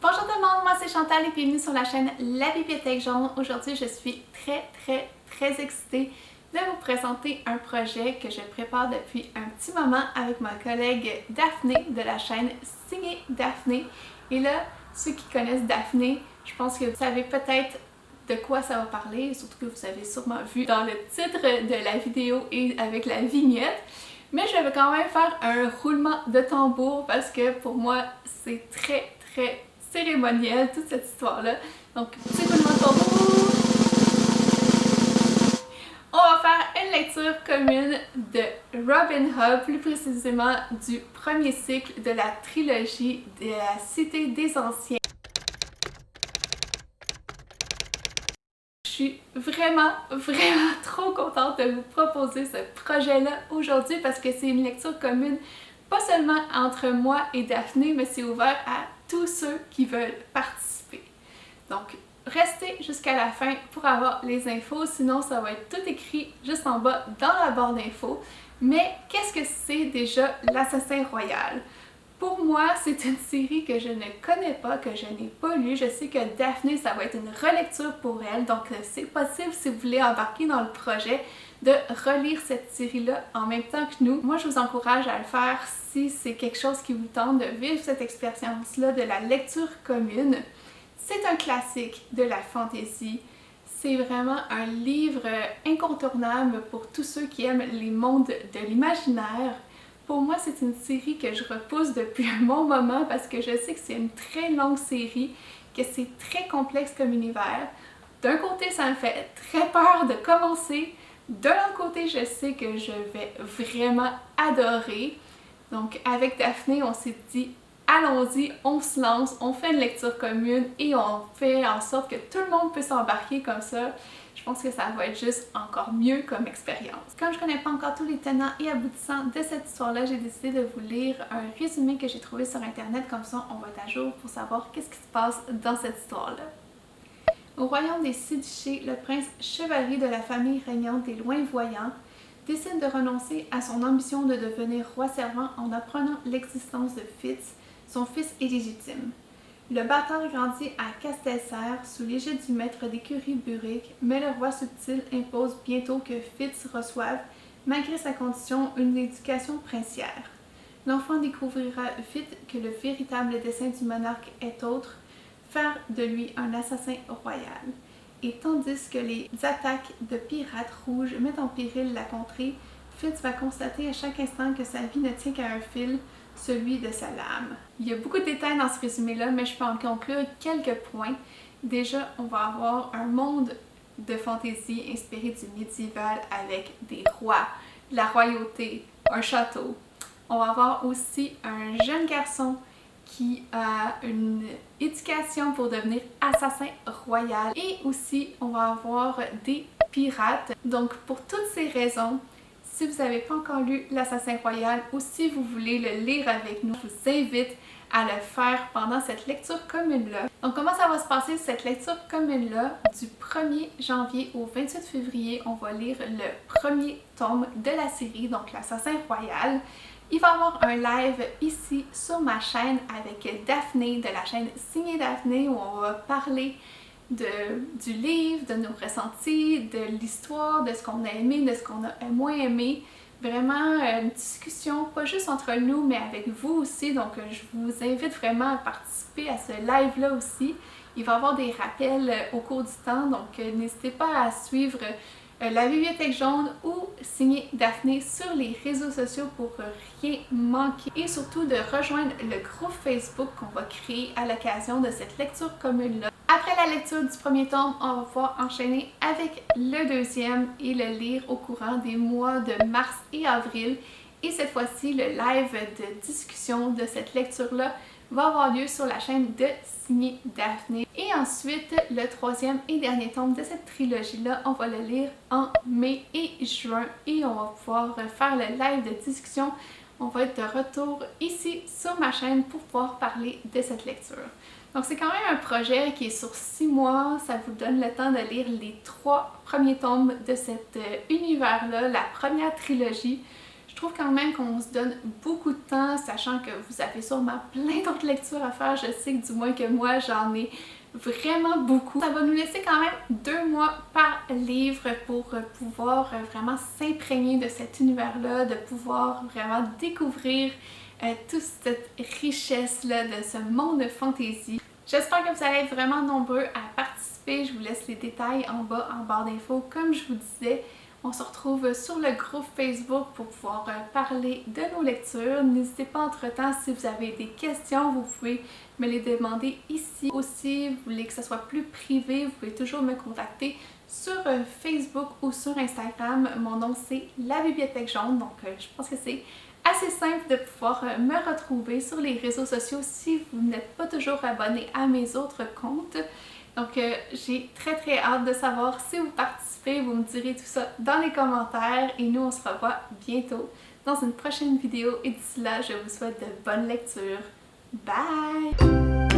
Bonjour tout le monde, moi c'est Chantal et bienvenue sur la chaîne La Bibliothèque Jaune. Aujourd'hui je suis très excitée de vous présenter un projet que je prépare depuis un petit moment avec ma collègue Daphné de la chaîne Signé Daphné. Et là, ceux qui connaissent Daphné, je pense que vous savez peut-être de quoi ça va parler, surtout que vous avez sûrement vu dans le titre de la vidéo et avec la vignette. Mais je vais quand même faire un roulement de tambour parce que pour moi c'est très cérémoniel toute cette histoire-là. Donc, petit roulement de tambour. On va faire une lecture commune de Robin Hood, plus précisément du premier cycle de la trilogie de la Cité des Anciens. Je suis vraiment trop contente de vous proposer ce projet-là aujourd'hui parce que c'est une lecture commune pas seulement entre moi et Daphné, mais c'est ouvert à tous ceux qui veulent participer. Donc, restez jusqu'à la fin pour avoir les infos, sinon ça va être tout écrit juste en bas dans la barre d'infos. Mais qu'est-ce que c'est déjà l'Assassin Royal? Pour moi, c'est une série que je ne connais pas, que je n'ai pas lue. Je sais que Daphné, ça va être une relecture pour elle, donc c'est possible si vous voulez embarquer dans le projet de relire cette série-là en même temps que nous. Moi, je vous encourage à le faire si c'est quelque chose qui vous tente de vivre cette expérience-là de la lecture commune. C'est un classique de la fantasy. C'est vraiment un livre incontournable pour tous ceux qui aiment les mondes de l'imaginaire. Pour moi, c'est une série que je repousse depuis un bon moment parce que je sais que c'est une très longue série, que c'est très complexe comme univers. D'un côté, ça me fait très peur de commencer. De l'autre côté, je sais que je vais vraiment adorer. Donc, avec Daphné, on s'est dit, allons-y, on se lance, on fait une lecture commune et on fait en sorte que tout le monde puisse embarquer comme ça. Je pense que ça va être juste encore mieux comme expérience. Comme je connais pas encore tous les tenants et aboutissants de cette histoire-là, j'ai décidé de vous lire un résumé que j'ai trouvé sur internet, comme ça on va être à jour pour savoir qu'est-ce qui se passe dans cette histoire-là. Au royaume des Sidichés, le prince chevalier de la famille régnante des Loin-Voyants décide de renoncer à son ambition de devenir roi servant en apprenant l'existence de Fitz, son fils illégitime. Le bâtard grandit à Castelserre sous l'égide du maître d'écurie Buric, mais le roi subtil impose bientôt que Fitz reçoive, malgré sa condition, une éducation princière. L'enfant découvrira vite que le véritable dessein du monarque est autre, faire de lui un assassin royal. Et tandis que les attaques de pirates rouges mettent en péril la contrée, Fitz va constater à chaque instant que sa vie ne tient qu'à un fil, celui de sa lame. Il y a beaucoup de détails dans ce résumé-là, mais je peux en conclure quelques points. Déjà, on va avoir un monde de fantaisie inspiré du médiéval avec des rois, de la royauté, un château. On va avoir aussi un jeune garçon qui a une éducation pour devenir assassin royal. Et aussi, on va avoir des pirates. Donc, pour toutes ces raisons, si vous n'avez pas encore lu l'Assassin Royal ou si vous voulez le lire avec nous, je vous invite à le faire pendant cette lecture commune-là. Donc, comment ça va se passer cette lecture commune-là? Du 1er janvier au 28 février, on va lire le premier tome de la série, donc l'Assassin Royal. Il va y avoir un live ici sur ma chaîne avec Daphné de la chaîne Signé Daphné où on va parler du livre, de nos ressentis, de l'histoire, de ce qu'on a aimé, de ce qu'on a moins aimé. Vraiment une discussion, pas juste entre nous, mais avec vous aussi. Donc je vous invite vraiment à participer à ce live-là aussi. Il va y avoir des rappels au cours du temps, donc n'hésitez pas à suivre la Bibliothèque Jaune ou Signé Daphné sur les réseaux sociaux pour rien manquer et surtout de rejoindre le groupe Facebook qu'on va créer à l'occasion de cette lecture commune-là. Après la lecture du premier tome, on va pouvoir enchaîner avec le deuxième et le lire au courant des mois de mars et avril. Et cette fois-ci, le live de discussion de cette lecture-là va avoir lieu sur la chaîne de Signé Daphné. Et ensuite, le troisième et dernier tome de cette trilogie-là, on va le lire en mai et juin et on va pouvoir faire le live de discussion. On va être de retour ici sur ma chaîne pour pouvoir parler de cette lecture. Donc c'est quand même un projet qui est sur 6 mois, ça vous donne le temps de lire les 3 premiers tomes de cet univers-là, la première trilogie. Je trouve quand même qu'on se donne beaucoup de temps, sachant que vous avez sûrement plein d'autres lectures à faire. Je sais que du moins que moi, j'en ai vraiment beaucoup. Ça va nous laisser quand même 2 mois par livre pour pouvoir vraiment s'imprégner de cet univers-là, de pouvoir vraiment découvrir toute cette richesse-là de ce monde de fantasy. J'espère que vous allez être vraiment nombreux à participer. Je vous laisse les détails en bas, en barre d'infos. Comme je vous disais, on se retrouve sur le groupe Facebook pour pouvoir parler de nos lectures. N'hésitez pas entre-temps, si vous avez des questions, vous pouvez me les demander ici. Aussi, vous voulez que ce soit plus privé, vous pouvez toujours me contacter sur Facebook ou sur Instagram. Mon nom c'est La Bibliothèque Jaune, donc je pense que c'est assez simple de pouvoir me retrouver sur les réseaux sociaux si vous n'êtes pas toujours abonné à mes autres comptes. Donc j'ai très hâte de savoir si vous participez, vous me direz tout ça dans les commentaires et nous on se revoit bientôt dans une prochaine vidéo et d'ici là je vous souhaite de bonnes lectures. Bye!